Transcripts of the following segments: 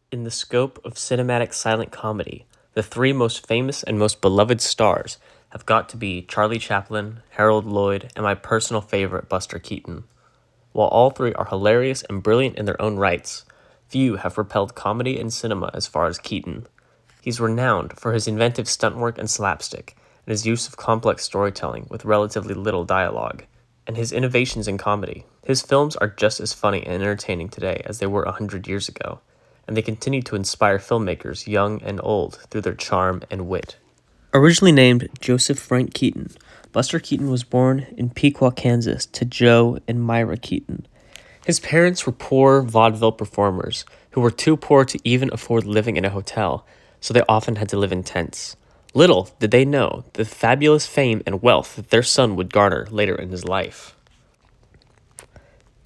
In the scope of cinematic silent comedy, the three most famous and most beloved stars have got to be Charlie Chaplin, Harold Lloyd, and my personal favorite, Buster Keaton. While all three are hilarious and brilliant in their own rights, few have propelled comedy and cinema as far as Keaton. He's renowned for his inventive stunt work and slapstick, and his use of complex storytelling with relatively little dialogue, and his innovations in comedy. His films are just as funny and entertaining today as they were 100 years ago, and they continue to inspire filmmakers young and old through their charm and wit. Originally named Joseph Frank Keaton, Buster Keaton was born in Pequot, Kansas, to Joe and Myra Keaton. His parents were poor vaudeville performers who were too poor to even afford living in a hotel, so they often had to live in tents. Little did they know the fabulous fame and wealth that their son would garner later in his life.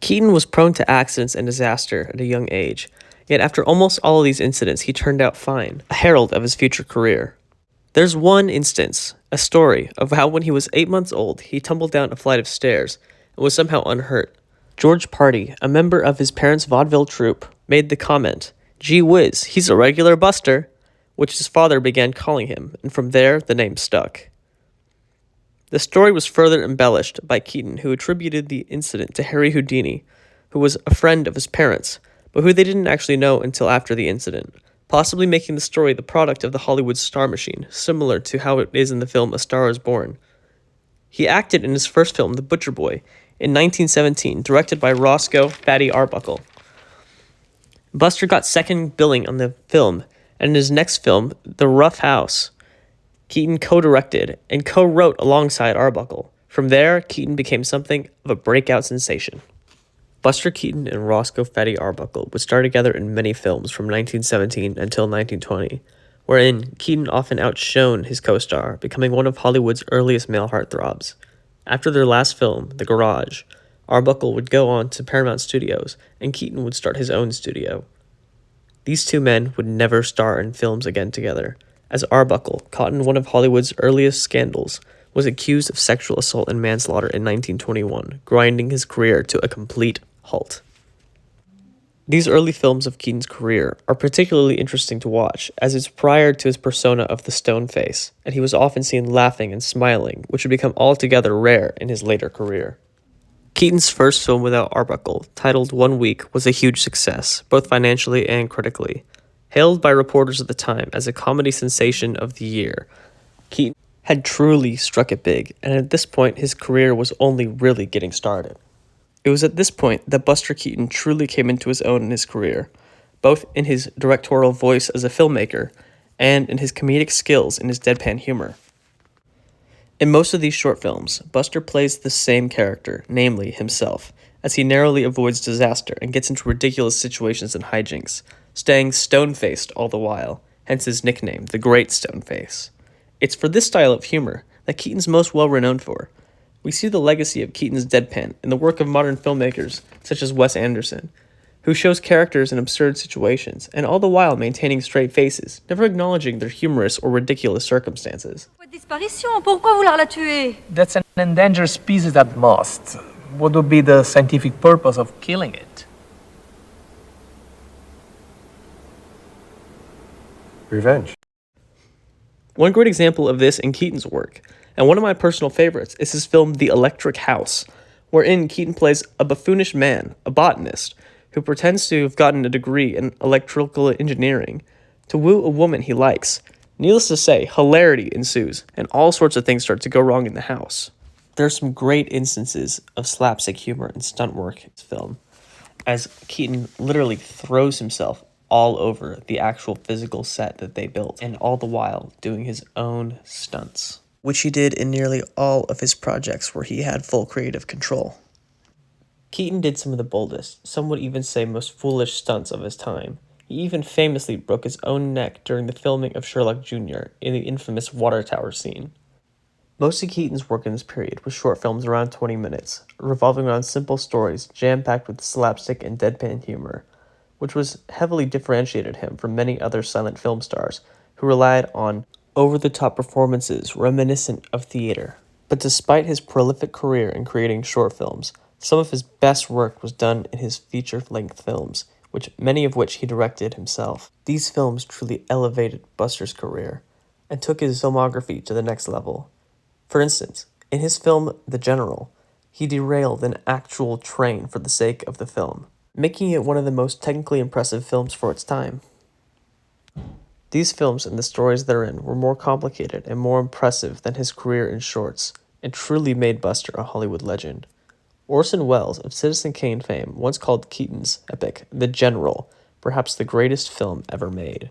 Keaton was prone to accidents and disaster at a young age, yet after almost all of these incidents he turned out fine, a herald of his future career. There's one instance, a story, of how when he was 8 months old he tumbled down a flight of stairs and was somehow unhurt. George Party, a member of his parents' vaudeville troupe, made the comment, "Gee whiz, he's a regular Buster," which his father began calling him, and from there the name stuck. The story was further embellished by Keaton, who attributed the incident to Harry Houdini, who was a friend of his parents, but who they didn't actually know until after the incident, possibly making the story the product of the Hollywood star machine, similar to how it is in the film A Star is Born. He acted in his first film, The Butcher Boy, in 1917, directed by Roscoe "Fatty" Arbuckle. Buster got second billing on the film, and in his next film, The Rough House, Keaton co-directed and co-wrote alongside Arbuckle. From there, Keaton became something of a breakout sensation. Buster Keaton and Roscoe "Fatty" Arbuckle would star together in many films from 1917 until 1920, wherein Keaton often outshone his co-star, becoming one of Hollywood's earliest male heartthrobs. After their last film, The Garage, Arbuckle would go on to Paramount Studios, and Keaton would start his own studio. These two men would never star in films again together, as Arbuckle, caught in one of Hollywood's earliest scandals, was accused of sexual assault and manslaughter in 1921, grinding his career to a complete halt. These early films of Keaton's career are particularly interesting to watch, as it's prior to his persona of the stone face, and he was often seen laughing and smiling, which would become altogether rare in his later career. Keaton's first film without Arbuckle, titled 1 Week, was a huge success, both financially and critically. Hailed by reporters at the time as a comedy sensation of the year, Keaton had truly struck it big, and at this point his career was only really getting started. It was at this point that Buster Keaton truly came into his own in his career, both in his directorial voice as a filmmaker and in his comedic skills in his deadpan humor. In most of these short films, Buster plays the same character, namely himself, as he narrowly avoids disaster and gets into ridiculous situations and hijinks, staying stone-faced all the while, hence his nickname, the Great Stoneface. It's for this style of humor that Keaton's most well-renowned for. We see the legacy of Keaton's deadpan in the work of modern filmmakers such as Wes Anderson, who shows characters in absurd situations, and all the while maintaining straight faces, never acknowledging their humorous or ridiculous circumstances. Pourquoi vouloir la tuer? That's an endangered species at most. What would be the scientific purpose of killing it? Revenge. One great example of this in Keaton's work, and one of my personal favorites, is his film The Electric House, wherein Keaton plays a buffoonish man, a botanist, who pretends to have gotten a degree in electrical engineering to woo a woman he likes. Needless to say, hilarity ensues, and all sorts of things start to go wrong in the house. There are some great instances of slapstick humor and stunt work in this film, as Keaton literally throws himself all over the actual physical set that they built, and all the while doing his own stunts, which he did in nearly all of his projects where he had full creative control. Keaton did some of the boldest, some would even say most foolish stunts of his time. He even famously broke his own neck during the filming of Sherlock Jr. in the infamous water tower scene. Most of Keaton's work in this period was short films around 20 minutes, revolving around simple stories jam-packed with slapstick and deadpan humor, which was heavily differentiated him from many other silent film stars who relied on over-the-top performances reminiscent of theater. But despite his prolific career in creating short films, some of his best work was done in his feature-length films, many of which he directed himself. These films truly elevated Buster's career and took his filmography to the next level. For instance, in his film The General, he derailed an actual train for the sake of the film, making it one of the most technically impressive films for its time. These films and the stories therein were more complicated and more impressive than his career in shorts, and truly made Buster a Hollywood legend. Orson Welles of Citizen Kane fame once called Keaton's epic, The General, perhaps the greatest film ever made.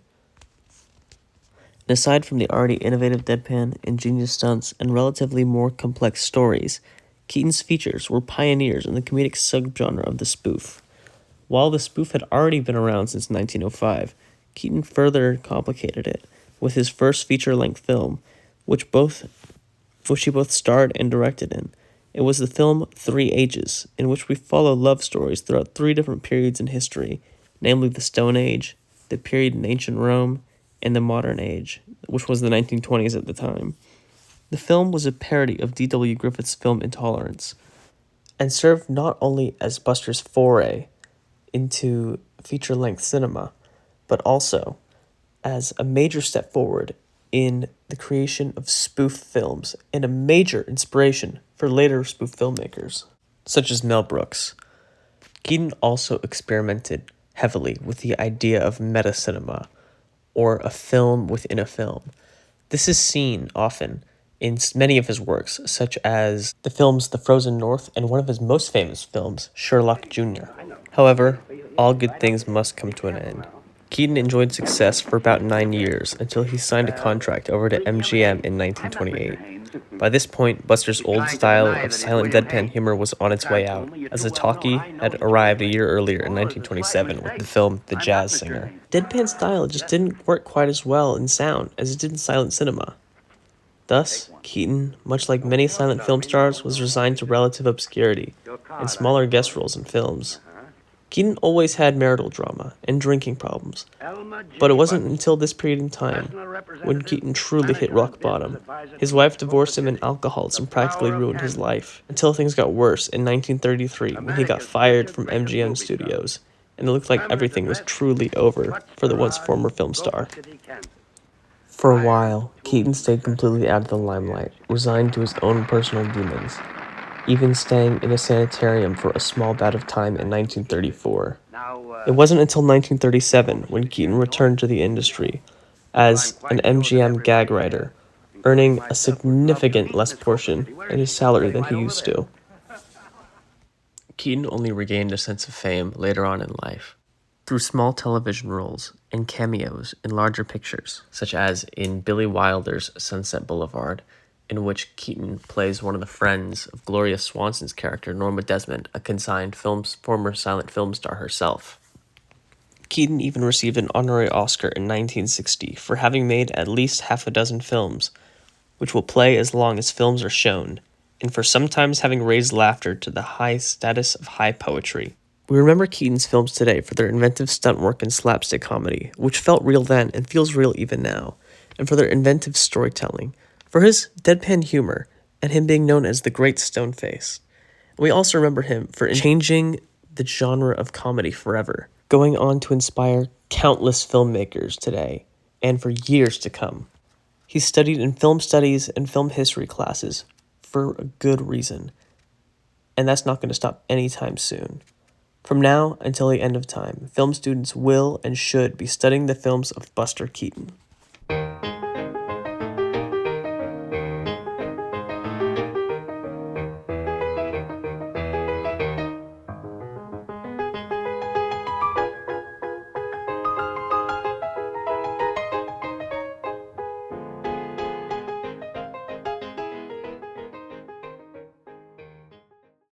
And aside from the already innovative deadpan, ingenious stunts, and relatively more complex stories, Keaton's features were pioneers in the comedic subgenre of the spoof. While the spoof had already been around since 1905, Keaton further complicated it with his first feature-length film, which he both starred and directed in. It was the film 3 Ages, in which we follow love stories throughout 3 different periods in history, namely the Stone Age, the period in ancient Rome, and the modern age, which was the 1920s at the time. The film was a parody of D.W. Griffith's film Intolerance, and served not only as Buster's foray into feature-length cinema, but also as a major step forward in the creation of spoof films and a major inspiration for later spoof filmmakers, such as Mel Brooks. Keaton also experimented heavily with the idea of meta-cinema, or a film within a film. This is seen often in many of his works, such as the films The Frozen North and one of his most famous films, Sherlock Jr. However, all good things must come to an end. Keaton enjoyed success for about 9 years until he signed a contract over to MGM in 1928. By this point, Buster's old style of silent deadpan humor was on its way out, as the talkie had arrived a year earlier in 1927 with the film The Jazz Singer. Deadpan style just didn't work quite as well in sound as it did in silent cinema. Thus, Keaton, much like many silent film stars, was resigned to relative obscurity and smaller guest roles in films. Keaton always had marital drama and drinking problems, but it wasn't until this period in time when Keaton truly hit rock bottom. His wife divorced him and alcoholism practically ruined his life, until things got worse in 1933 when he got fired from MGM Studios, and it looked like everything was truly over for the once former film star. For a while, Keaton stayed completely out of the limelight, resigned to his own personal demons, even staying in a sanitarium for a small bout of time in 1934. It wasn't until 1937 when Keaton returned to the industry as an MGM gag writer, earning a significant less portion in his salary than he used to. Keaton only regained a sense of fame later on in life, through small television roles and cameos in larger pictures, such as in Billy Wilder's Sunset Boulevard, in which Keaton plays one of the friends of Gloria Swanson's character, Norma Desmond, a consigned former silent film star herself. Keaton even received an honorary Oscar in 1960 for having made at least half a dozen films, which will play as long as films are shown, and for sometimes having raised laughter to the high status of high poetry. We remember Keaton's films today for their inventive stunt work and slapstick comedy, which felt real then and feels real even now, and for their inventive storytelling, for his deadpan humor, and him being known as the Great Stoneface. We also remember him for changing the genre of comedy forever, going on to inspire countless filmmakers today, and for years to come. He studied in film studies and film history classes for a good reason, and that's not going to stop anytime soon. From now until the end of time, film students will and should be studying the films of Buster Keaton.